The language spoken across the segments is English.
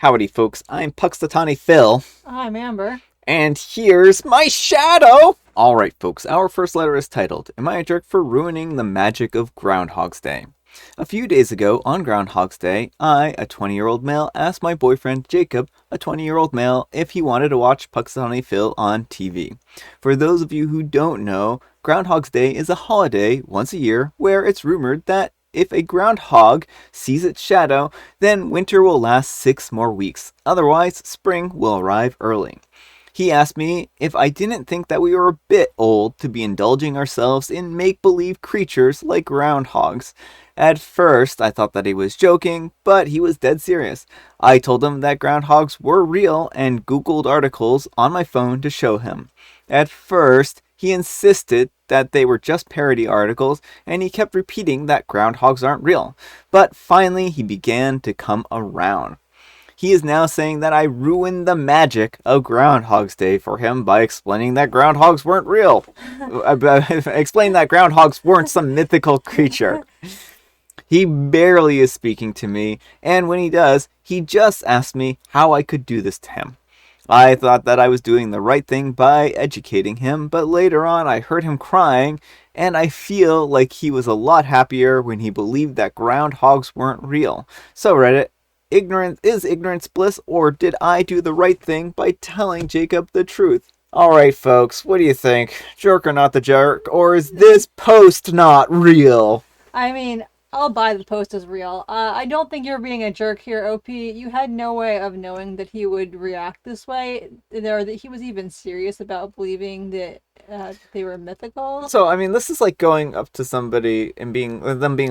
Howdy, folks. I'm Puxtatani Phil, I'm Amber. and here's my shadow! Alright, folks, our first letter is titled, Am I a Jerk for Ruining the Magic of Groundhog's Day? A few days ago, on Groundhog's Day, I, a 20-year-old male, asked my boyfriend, Jacob, a 20-year-old male, if he wanted to watch Puxtatani Phil on TV. For those of you who don't know, Groundhog's Day is a holiday once a year where it's rumored that if a groundhog sees its shadow, then winter will last 6 more weeks. Otherwise, spring will arrive early. He asked me if I didn't think that we were a bit old to be indulging ourselves in make-believe creatures like groundhogs. At first, I thought that he was joking, but he was dead serious. I told him that groundhogs were real and Googled articles on my phone to show him. At first, he insisted that they were just parody articles, and he kept repeating that groundhogs aren't real. But finally, he began to come around. He is now saying that I ruined the magic of Groundhog's Day for him by explaining that groundhogs weren't real. Explain that groundhogs weren't some mythical creature. He barely is speaking to me, and when he does, he just asks me how I could do this to him. I thought that I was doing the right thing by educating him, but later on I heard him crying, and I feel like he was a lot happier when he believed that groundhogs weren't real. So Reddit, ignorance bliss, or did I do the right thing by telling Jacob the truth? Alright folks, what do you think? Jerk or not the jerk, or is this post not real? I mean, I'll buy the post as real. I don't think you're being a jerk here, OP. You had no way of knowing that he would react this way, or that he was even serious about believing that they were mythical. So, I mean, this is like going up to somebody and being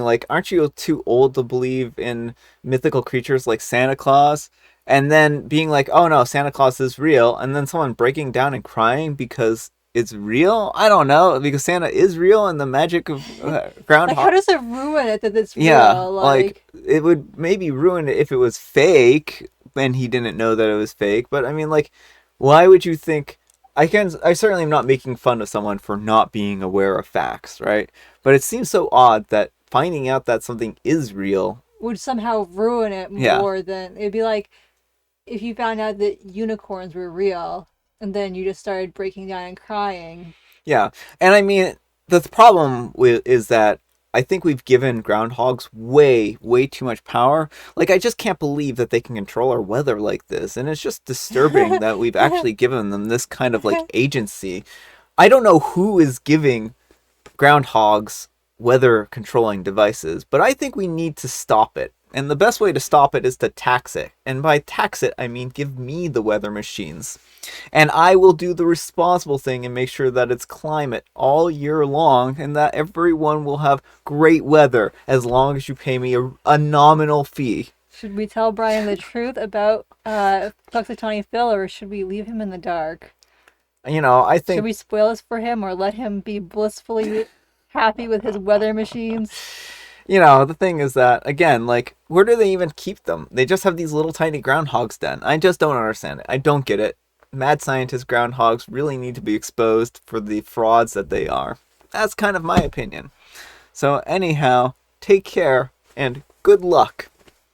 like, aren't you too old to believe in mythical creatures like Santa Claus? And then being like, oh no, Santa Claus is real. And then someone breaking down and crying because it's real? I don't know, because Santa is real and the magic of Like, how Groundhog. does it ruin it that it's Yeah, real? like, Like, it would maybe ruin it if it was fake and he didn't know that it was fake. But I mean, like, why would you think? I certainly am not making fun of someone for not being aware of facts, right? But it seems so odd that finding out that something is real, would somehow ruin it yeah, more than it'd be like if you found out that unicorns were real and then you just started breaking down and crying. yeah. And I mean, the problem with is that I think we've given groundhogs way too much power. Like, I just can't believe that they can control our weather like this, and it's just disturbing that we've actually given them this kind of like agency. I don't know who is giving groundhogs weather controlling devices, but I think we need to stop it. And the best way to stop it is to tax it. And by tax it, I mean give me the weather machines. And I will do the responsible thing and make sure that it's climate all year long and that everyone will have great weather as long as you pay me a nominal fee. Should we tell Brian the truth about Puxatawny Phil, or should we leave him in the dark? You know, I Should think, we spoil this for him, or let him be blissfully happy with his weather machines? the thing is that, again, like, where do they even keep them? They just have these little tiny groundhogs den. I just don't understand it. I don't get it. Mad scientist groundhogs really need to be exposed for the frauds that they are. That's kind of my opinion. So anyhow, take care and good luck.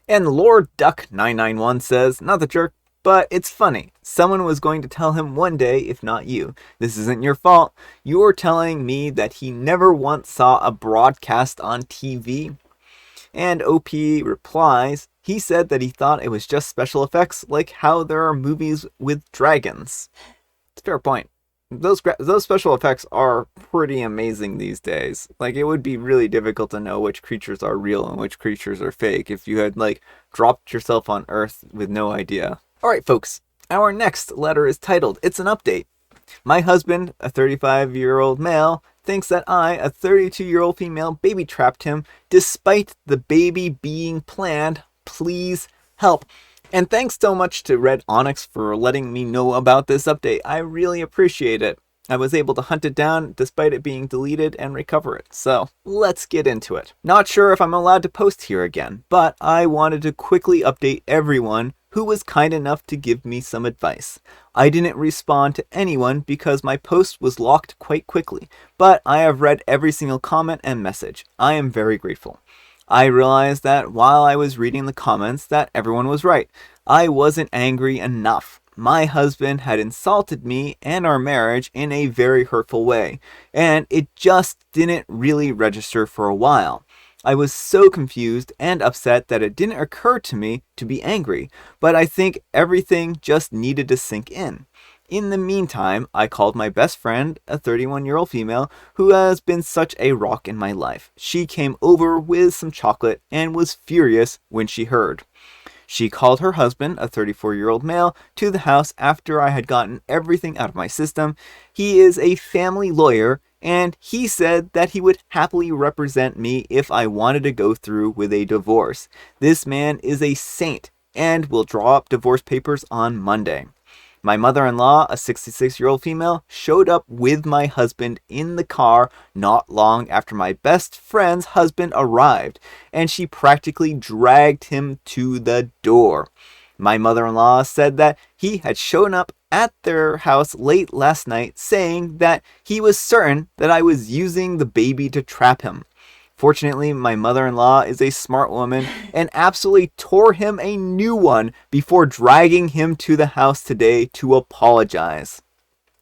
And Lord Duck 991 says, not the jerk, but it's funny. Someone was going to tell him one day, if not you. This isn't your fault. You're telling me that he never once saw a broadcast on TV. And OP replies, he said that he thought it was just special effects, like how there are movies with dragons. It's a fair point. Those special effects are pretty amazing these days. Like, it would be really difficult to know which creatures are real and which creatures are fake if you had, like, dropped yourself on Earth with no idea. Alright, folks. Our next letter is titled, It's an Update. My husband, a 35-year-old male, thinks that I, a 32-year-old female, baby trapped him despite the baby being planned. Please help. And thanks so much to Red Onyx for letting me know about this update. I really appreciate it. I was able to hunt it down despite it being deleted and recover it. So let's get into it. Not sure if I'm allowed to post here again, but I wanted to quickly update everyone who was kind enough to give me some advice. I didn't respond to anyone because my post was locked quite quickly, but I have read every single comment and message. I am very grateful. I realized that while I was reading the comments that everyone was right. I wasn't angry enough. My husband had insulted me and our marriage in a very hurtful way, and it just didn't really register for a while. I was so confused and upset that it didn't occur to me to be angry, but I think everything just needed to sink in. In the meantime, I called my best friend, a 31-year-old female, who has been such a rock in my life. She came over with some chocolate and was furious when she heard. She called her husband, a 34-year-old male, to the house after I had gotten everything out of my system. He is a family lawyer, and he said that he would happily represent me if I wanted to go through with a divorce. This man is a saint and will draw up divorce papers on Monday. My mother-in-law, a 66-year-old female, showed up with my husband in the car not long after my best friend's husband arrived, and she practically dragged him to the door. My mother-in-law said that he had shown up at their house late last night saying that he was certain that I was using the baby to trap him. Fortunately, my mother-in-law is a smart woman and absolutely tore him a new one before dragging him to the house today to apologize.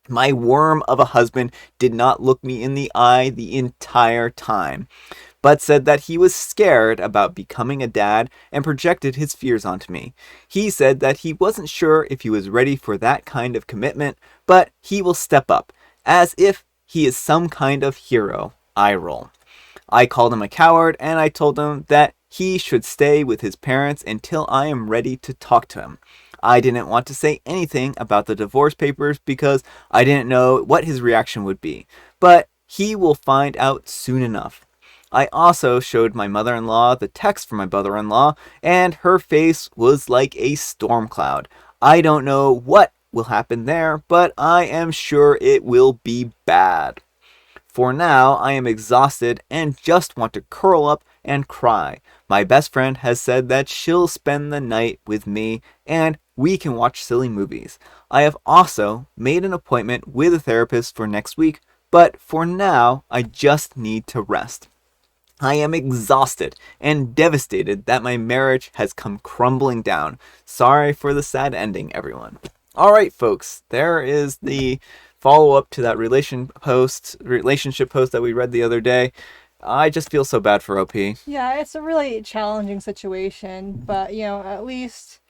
My worm of a husband did not look me in the eye the entire time, but said that he was scared about becoming a dad and projected his fears onto me. He said that he wasn't sure if he was ready for that kind of commitment, but he will step up, as if he is some kind of hero. Eye roll. I called him a coward and I told him that he should stay with his parents until I am ready to talk to him. I didn't want to say anything about the divorce papers because I didn't know what his reaction would be, but he will find out soon enough. I also showed my mother-in-law the text from my brother-in-law, and her face was like a storm cloud. I don't know what will happen there, but I am sure it will be bad. For now, I am exhausted and just want to curl up and cry. My best friend has said that she'll spend the night with me and we can watch silly movies. I have also made an appointment with a therapist for next week, but for now, I just need to rest. I am exhausted and devastated that my marriage has come crumbling down. Sorry for the sad ending, everyone. All right, folks, there is the follow-up to that relationship post that we read the other day. I just feel so bad for OP. Yeah, it's a really challenging situation, but, at least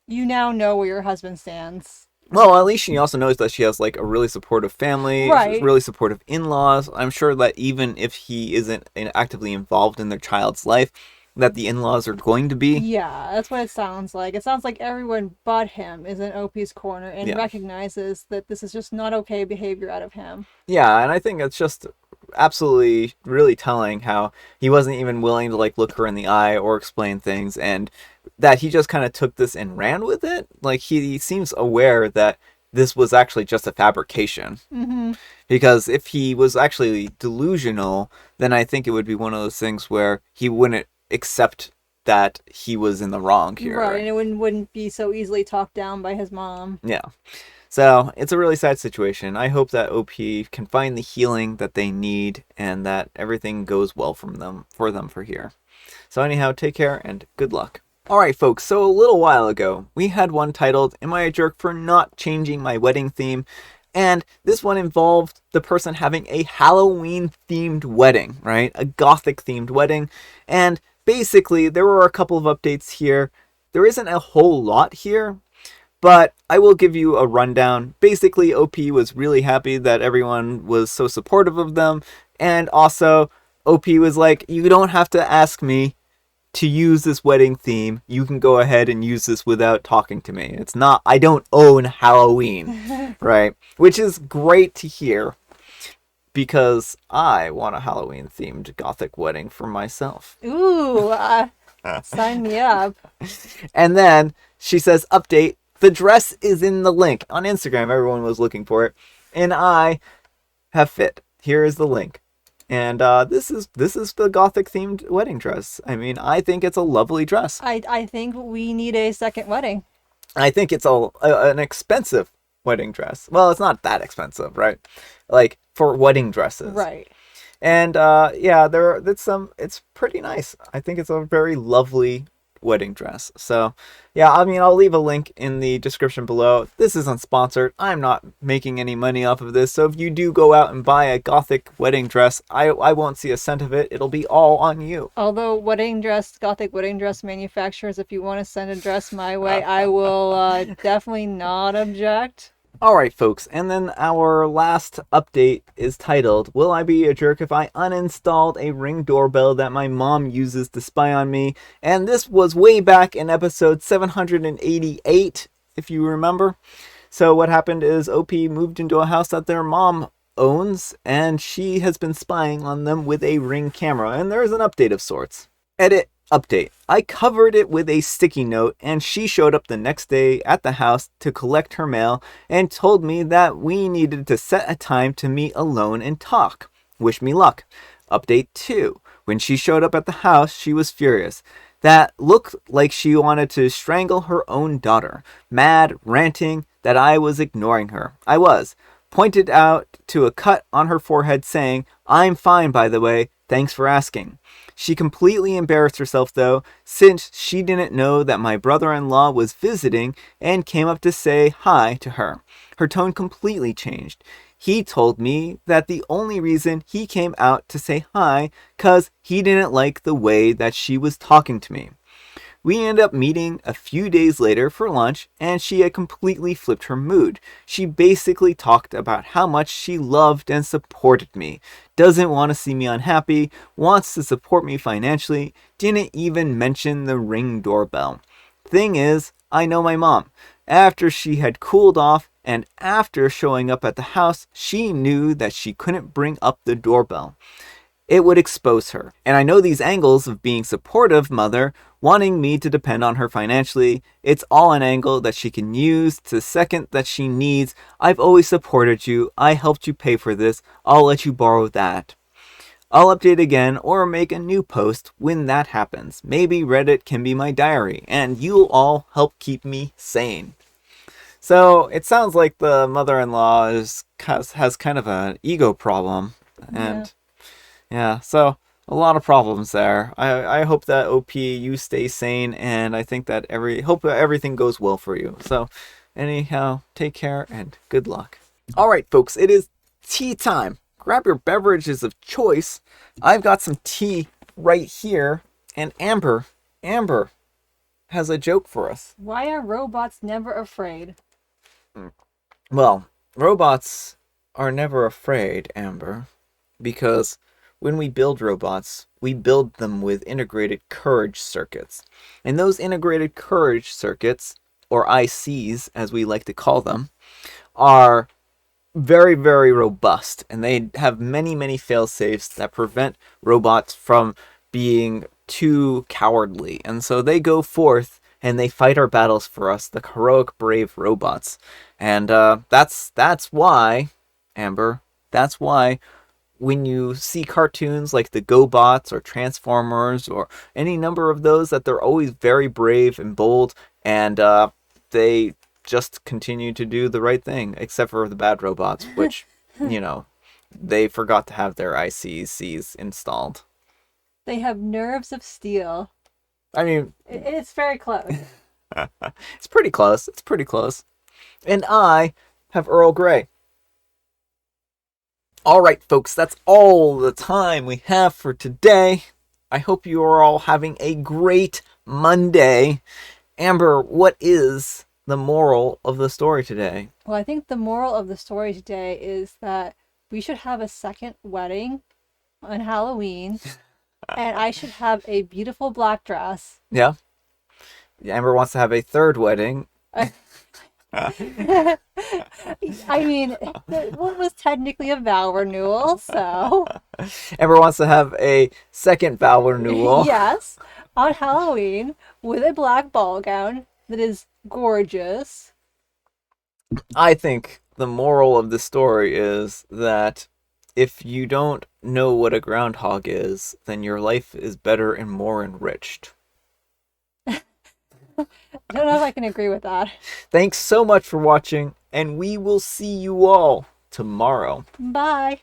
you now know where your husband stands. Well, at least she also knows that she has, like, a really supportive family, Right. really supportive in-laws. I'm sure that even if he isn't actively involved in their child's life, that the in-laws are going to be. Yeah, that's what it sounds like. It sounds like everyone but him is in OP's corner and recognizes that this is just not okay behavior out of him. Yeah, and I think it's just absolutely really telling how he wasn't even willing to, like, look her in the eye or explain things, and that he just kind of took this and ran with it. Like, he seems aware that this was actually just a fabrication. Mm-hmm. Because if he was actually delusional, then I think it would be one of those things where he wouldn't accept that he was in the wrong here. Right, and it wouldn't be so easily talked down by his mom. Yeah. So it's a really sad situation. I hope that OP can find the healing that they need and that everything goes well for them here. So anyhow, take care and good luck. Alright folks, so a little while ago, we had one titled, Am I a Jerk for Not Changing My Wedding Theme? And this one involved the person having a Halloween-themed wedding, right? A Gothic-themed wedding. And basically, there were a couple of updates here. There isn't a whole lot here, but I will give you a rundown. Basically, OP was really happy that everyone was so supportive of them. And also, OP was like, you don't have to ask me to use this wedding theme. You can go ahead and use this without talking to me. It's not, I don't own Halloween, right? Which is great to hear because I want a Halloween themed Gothic wedding for myself. Ooh, sign me up. And then she says, update, the dress is in the link. On Instagram, everyone was looking for it. And I have fit. Here is the link. And this is the Gothic themed wedding dress. I mean, I think it's a lovely dress. I think we need a second wedding. I think it's an expensive wedding dress. Well, it's not that expensive, right? Like for wedding dresses, right? And it's pretty nice. I think it's a very lovely wedding dress. So, yeah, I mean, I'll leave a link in the description below. This isn't sponsored. I'm not making any money off of this. So if you do go out and buy a gothic wedding dress, I won't see a cent of it. It'll be all on you. Although gothic wedding dress manufacturers, if you want to send a dress my way, I will definitely not object. Alright, folks, and then our last update is titled, Will I Be a Jerk If I Uninstalled a Ring Doorbell That My Mom Uses to Spy on Me? And this was way back in episode 788, if you remember. So what happened is OP moved into a house that their mom owns, and she has been spying on them with a Ring camera, and there is an update of sorts. Edit. Update. I covered it with a sticky note, and she showed up the next day at the house to collect her mail and told me that we needed to set a time to meet alone and talk. Wish me luck. Update 2. When she showed up at the house, she was furious. That looked like she wanted to strangle her own daughter. Mad, ranting that I was ignoring her. I was. Pointed out to a cut on her forehead saying, I'm fine by the way, thanks for asking. She completely embarrassed herself though, since she didn't know that my brother-in-law was visiting and came up to say hi to her. Her tone completely changed. He told me that the only reason he came out to say hi, 'cause he didn't like the way that she was talking to me. We ended up meeting a few days later for lunch, and she had completely flipped her mood. She basically talked about how much she loved and supported me, doesn't want to see me unhappy, wants to support me financially, didn't even mention the Ring doorbell. Thing is, I know my mom. After she had cooled off, and after showing up at the house, she knew that she couldn't bring up the doorbell. It would expose her. And I know these angles of being supportive mother, wanting me to depend on her financially, it's all an angle that she can use the second that she needs. I've always supported you. I helped you pay for this. I'll let you borrow that. I'll update again or make a new post when that happens. Maybe Reddit can be my diary and you'll all help keep me sane. So it sounds like the mother-in-law has kind of an ego problem. And yeah, so a lot of problems there. I hope that OP you stay sane, and I think that hope that everything goes well for you. So anyhow, take care and good luck. All right, folks, it is tea time. Grab your beverages of choice. I've got some tea right here, and Amber has a joke for us. Why are robots never afraid? Well, robots are never afraid, Amber, because when we build robots, we build them with integrated courage circuits. And those integrated courage circuits, or ICs as we like to call them, are very, very robust. And they have many, many fail-safes that prevent robots from being too cowardly. And so they go forth and they fight our battles for us, the heroic, brave robots. And that's why, Amber, that's why when you see cartoons like the GoBots or Transformers or any number of those, that they're always very brave and bold, and they just continue to do the right thing, except for the bad robots, which, they forgot to have their ICs installed. They have nerves of steel. I mean, it's very close. It's pretty close. It's pretty close. And I have Earl Grey. All right, folks, that's all the time we have for today. I hope you are all having a great Monday. Amber, what is the moral of the story today? Well, I think the moral of the story today is that we should have a second wedding on Halloween, and I should have a beautiful black dress. Yeah. Amber wants to have a third wedding. I mean, one was technically a vow renewal, so. Amber wants to have a second vow renewal. Yes, on Halloween with a black ball gown that is gorgeous. I think the moral of the story is that if you don't know what a groundhog is, then your life is better and more enriched. I don't know if I can agree with that. Thanks so much for watching, and we will see you all tomorrow. Bye.